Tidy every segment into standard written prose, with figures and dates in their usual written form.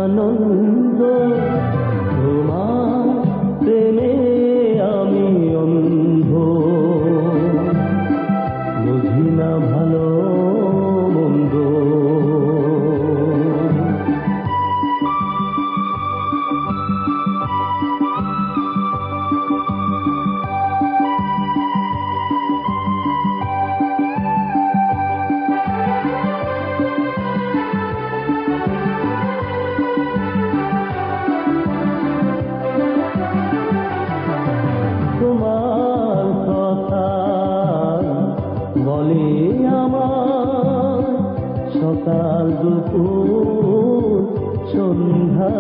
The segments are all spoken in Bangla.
আনন্দ। তোমার প্রেমে আমি অন্ধ, বুঝি না ভালো মন্দ। তোমার কথা বলে আমার সকাল দুপুর সন্ধ্যা।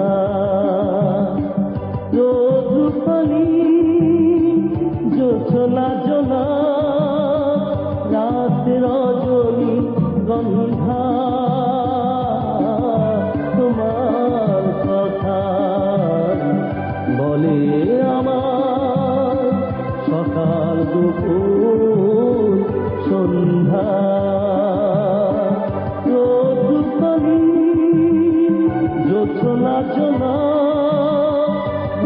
রোদ পানি জোছনা জোনা, রাত রজনী গন্ধা। তোমার কথা বলে আমার সকাল দুপুর সন্ধ্যা। রোদ পানি জোছনা জোনা,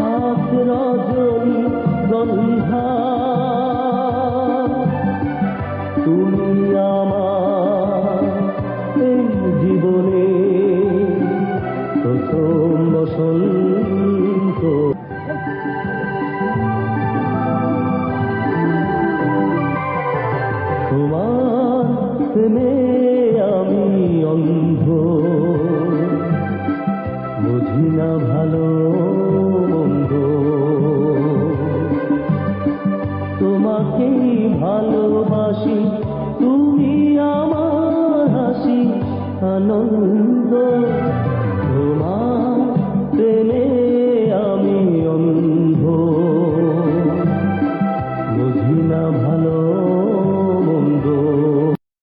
রাত রজনী গন্ধা। তুমি আমার এই জীবনে প্রথম বসন্ত। তোমার প্রেমে আমি অন্ধ, বুঝি না ভালো মন্দ। তোমাকেই ভালোবাসি, তুমি আমার হাসি আনন্দ। তোমার প্রেমে আমি অন্ধ, বুঝি না ভালো মন্দ।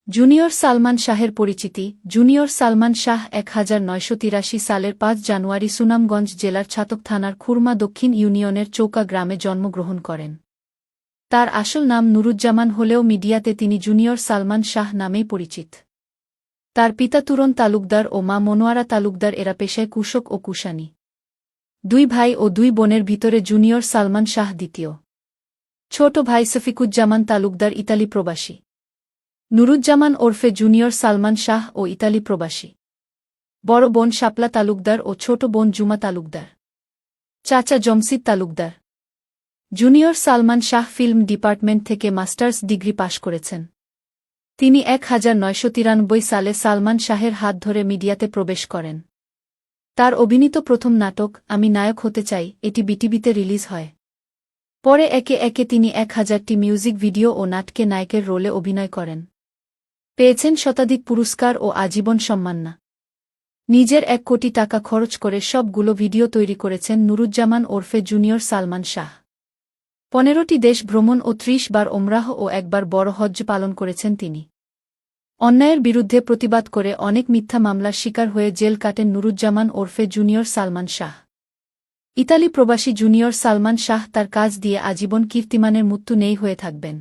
জুনিয়র সালমান শাহের পরিচিতি। জুনিয়র সালমান শাহ 1983 সালের 5 জানুয়ারি সুনামগঞ্জ জেলার ছাতক থানার খুরমা দক্ষিণ ইউনিয়নের চৌকা গ্রামে জন্মগ্রহণ করেন। তার আসল নাম নুরুজ্জামান হলেও মিডিয়াতে তিনি জুনিয়র সালমান শাহ নামেই পরিচিত। তার পিতা তুরন তালুকদার ও মা মনোয়ারা তালুকদার, এরা পেশায় কৃষক ও কুষাণী। 2 ভাই ও 2 বোনের ভিতরে জুনিয়র সালমান শাহ দ্বিতীয়। ছোট ভাই সফিকুজ্জামান তালুকদার ইতালি প্রবাসী। নুরুজ্জামান ওরফে জুনিয়র সালমান শাহ ও ইতালি প্রবাসী। বড় বোন শাপলা তালুকদার ও ছোট বোন জুমা তালুকদার। চাচা Jamshid Talukdar. Junior Salman Shah film department থেকে মাস্টার্স ডিগ্রি পাশ করেছেন। তিনি 1993 সালে সালমান শাহের হাত ধরে মিডিয়াতে প্রবেশ করেন। তার অভিনীত প্রথম নাটক আমি নায়ক হতে চাই এটি বিটিভিতে রিলিজ হয়। পরে একে একে তিনি 1000টি মিউজিক ভিডিও ও নাটকে নায়কের রোলে অভিনয় করেন। পেয়েছেন শতাধিক পুরস্কার ও আজীবন সম্মাননা। নিজের 1 কোটি টাকা খরচ করে সবগুলো ভিডিও তৈরি করেছেন নুরুজ্জামান ওরফে জুনিয়র সালমান শাহ। 15টি দেশ ভ্রমণ ও 30 বার ওমরাহ ও 1 বার বড় হজ্জ পালন করেছেন তিনি। অন্যায়ের বিরুদ্ধে প্রতিবাদ করে অনেক মিথ্যা মামলার শিকার হয়ে জেল কাটেন নুরুজ্জামান ওরফে জুনিয়র সালমান শাহ। ইতালি প্রবাসী জুনিয়র সালমান শাহ তার কাজ দিয়ে আজীবন কীর্তিমানের মৃত্যু নেই হয়ে থাকবেন।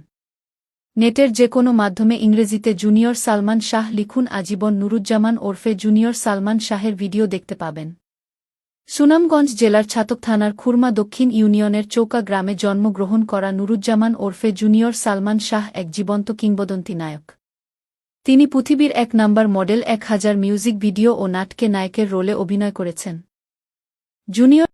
নেটের যে কোনো মাধ্যমে ইংরেজিতে জুনিয়র সালমান শাহ লিখুন, আজীবন নুরুজ্জামান ওরফে জুনিয়র সালমান শাহের ভিডিও দেখতে পাবেন। সুনামগঞ্জ জেলার ছাতক থানার খুরমা দক্ষিণ ইউনিয়নের চৌকা গ্রামে জন্মগ্রহণ করা নুরুজ্জামান ওরফে জুনিয়র সালমান শাহ এক জীবন্ত কিংবদন্তি নায়ক। তিনি পৃথিবীর 1 নাম্বার মডেল, 1000 মিউজিক ভিডিও ও নাটকে নায়কের রোলে অভিনয় করেছেন। জুনিয়র